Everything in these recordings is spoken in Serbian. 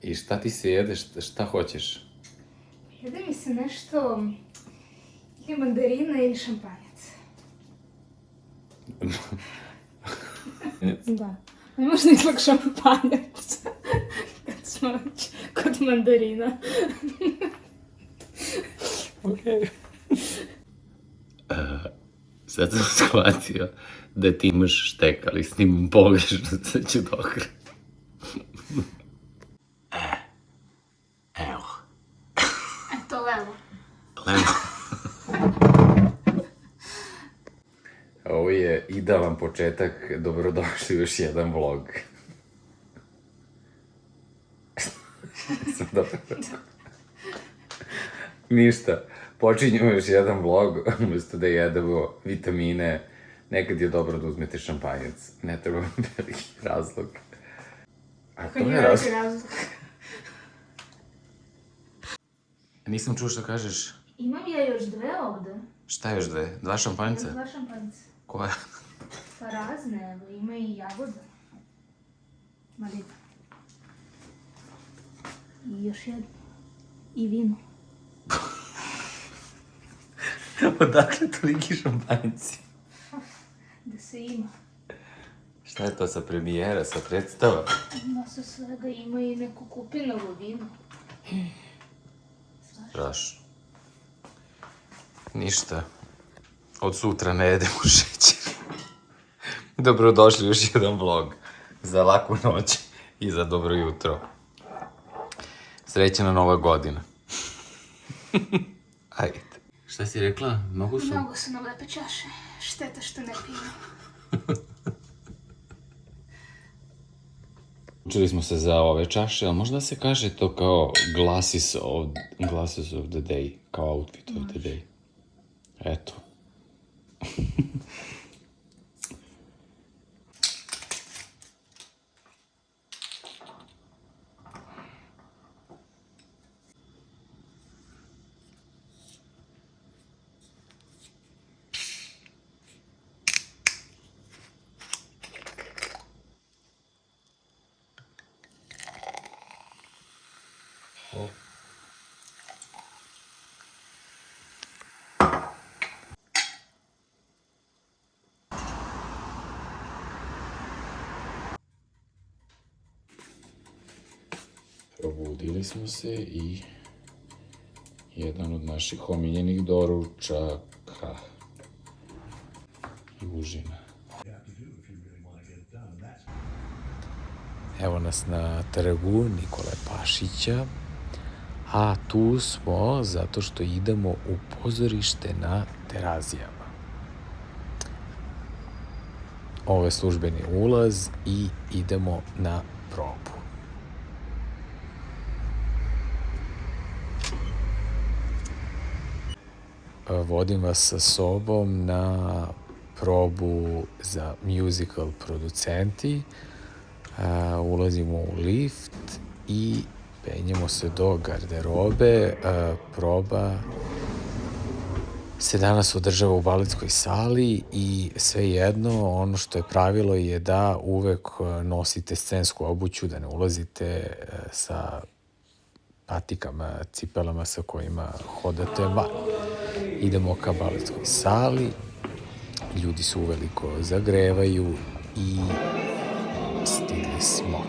I šta ti se jedeš, šta hoćeš? Jede mi se nešto, ili mandarina ili šampanjac. Da, možda ipak šampanjac, kad smo već kod mandarina. Okej. Sad sam shvatio da ti imaš štek, ali snimam pogrešno, sad ću dokrat. Evo. Eto, levo. Levo. Ovo je idealan početak, dobrodošli u još jedan vlog. Sam dobro rekao. Ništa, počinjemo još jedan vlog, umjesto da jedemo vitamine. Nekad je dobro da uzmete šampanjac, ne treba vam veliki razlog. A to je razlog. Nisam čuo što kažeš. Imam ja još dve ovde. Šta još dve? Dva šampanjca? Dva šampanjca. Koja? Pa razne, evo, ima i jagoda. Malina. I još jedno. I vino. Odakle toliki šampanjci? Da se ima. Šta je to sa premijera, sa predstava? Ima sa svega, ima i neko kupinovo vino. Strašno. Ništa. Od sutra ne jedemo šećer. Dobrodošli u još jedan vlog. Za laku noć i za dobro jutro. Srećena nova godina. Ajde. Šta si rekla? Mnogo su? Mnogo su nam lepe čaše. Šteta što ne pijemo. Učili smo se za ove čaše, ali možda se kaže to kao glasses of the day, kao outfit of the day. Eto. Probudili smo se i jedan od naših omiljenih doručaka i užina. Evo nas na trgu Nikole Pašića, a tu smo zato što idemo u pozorište na Terazijama. Ovo je službeni ulaz i idemo na probu. Vodim vas sa sobom na probu za musical producenti. Ulazimo u lift i penjemo se do garderobe. Proba se danas održava u baletskoj sali i svejedno ono što je pravilo je da uvek nosite scensku obuću, da ne ulazite sa patikama, cipelama sa kojima hodate van. Idemo ka baletskoj sali, ljudi se uveliko zagrevaju i stigli smo.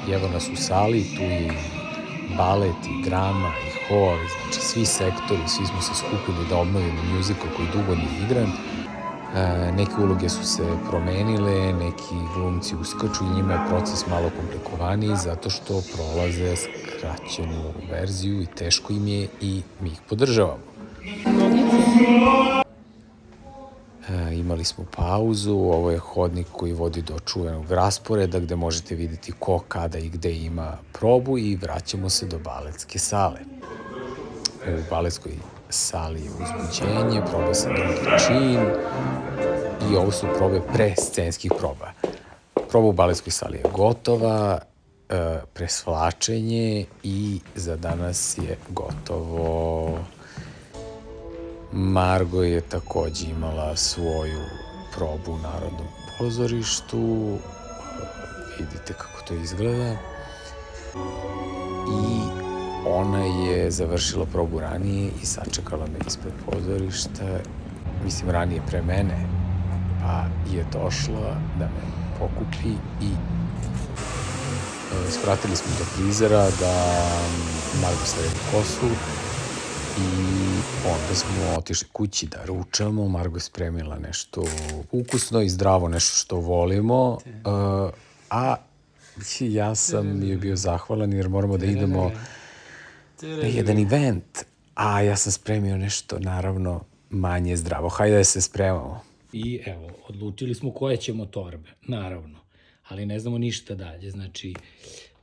I evo nas u sali, tu je balet i drama i hor, znači svi sektori, svi smo se skupili da obnovimo muzikal koji dugo nije igran. Neke uloge su se promenile, neki glumci uskaču i njima je proces malo komplikovaniji zato što prolaze skraćenu verziju i teško im je i mi ih podržavamo. Imali smo pauzu, ovo je hodnik koji vodi do čuvenog rasporeda gde možete vidjeti ko, kada i gde ima probu i vraćamo se do baletske sale. U baletskoj sali je uzbuđenje, proba se drugi čin i ovo su probe pre scenskih proba. Proba u baletskoj sali je gotova, presvlačenje i za danas je gotovo. Margo je takođe imala svoju probu u Narodnom pozorištu. Vidite kako to izgleda. I ona je završila probu ranije i sačekala me ispred pozorišta, mislim ranije pre mene, pa je došla da me pokupi i svratili smo do frizera da Margo sredi kosu i onda smo otišli kući da ručamo. Margo je spremila nešto ukusno i zdravo, nešto što volimo, a ja sam joj bio zahvalan jer moramo da idemo na jedan event, a ja sam spremio nešto naravno manje zdravo. Hajde da se spremamo. I evo, odlučili smo koje ćemo torbe, naravno, ali ne znamo ništa dalje. Znači,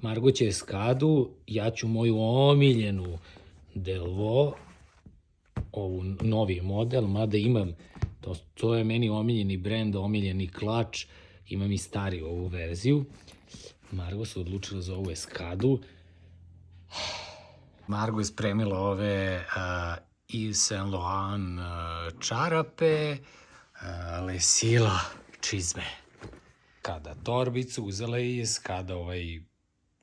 Margo će Eskadu, ja ću moju omiljenu Delvaux, ovu novi model, mada imam, to je meni omiljeni brend, omiljeni klač, imam i stariju ovu verziju. Margo se odlučila za ovu Eskadu. Margo je spremila ove Yves Saint Laurent čarape, Lesila čizme. Kada torbicu uzela je Eskada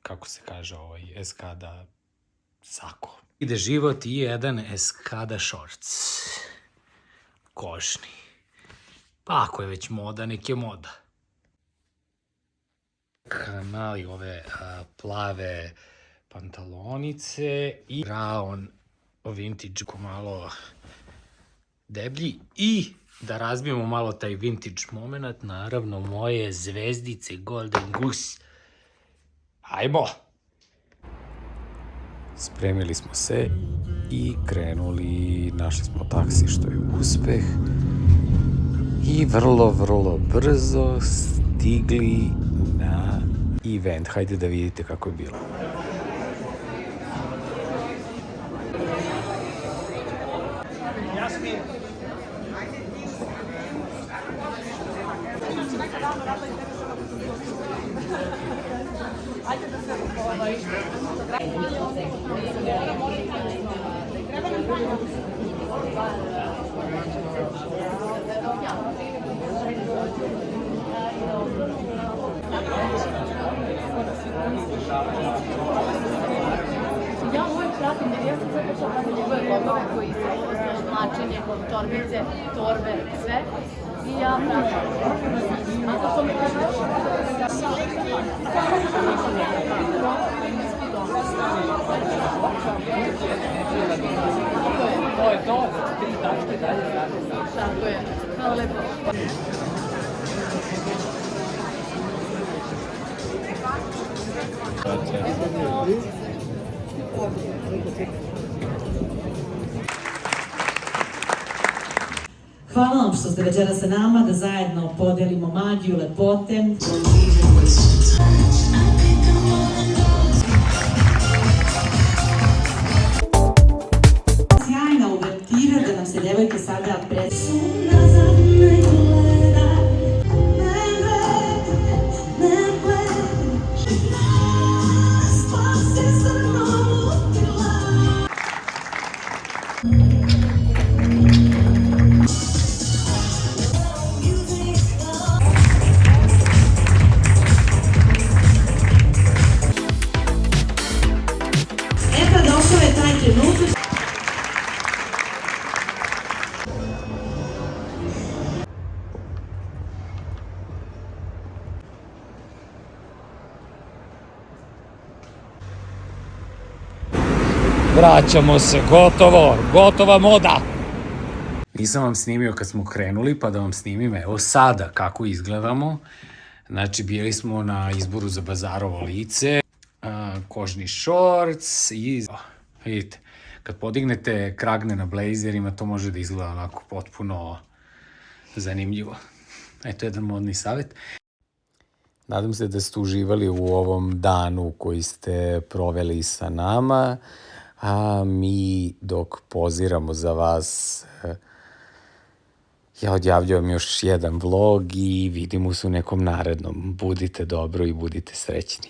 kako se kaže Eskada sako. Ide život i jedan Eskada shorts. Kožni. Pa ako je već moda, nek je moda. Kanali ove plave pantalonice i brown vintage malo deblji i da razbijemo malo taj vintage moment, naravno moje zvezdice Golden Goose. Ajmo! Spremili smo se i krenuli, našli smo taksi što je uspeh i vrlo brzo stigli na event. Hajde da vidite kako je bilo. Ja uvijek pratim, jer ja sam sve počela pratiti njegove blogove koji se oblačenje, torbice, torbe, sve. I ja pratim. Ako to mi kažeš? To je to, 3 tačke dalje. Tako je. Hvala lepo. Hvala vam što ste večeras sa nama da zajedno podelimo magiju lepote. Sjajna uvertira da nam se devojke sada pred... Vraćamo se, gotova moda. Nisam vam snimio kad smo krenuli, pa da vam snimim evo sada kako izgledamo. Znači, bili smo na izboru za Bazarovo lice, kožni šorc i vidite, kad podignete kragne na blejzerima, to može da izgleda onako potpuno zanimljivo. Eto jedan modni savjet. Nadam se da ste uživali u ovom danu koji ste proveli sa nama, a mi dok poziramo za vas, ja odjavljujem još jedan vlog i vidimo se u nekom narednom. Budite dobro i budite srećni.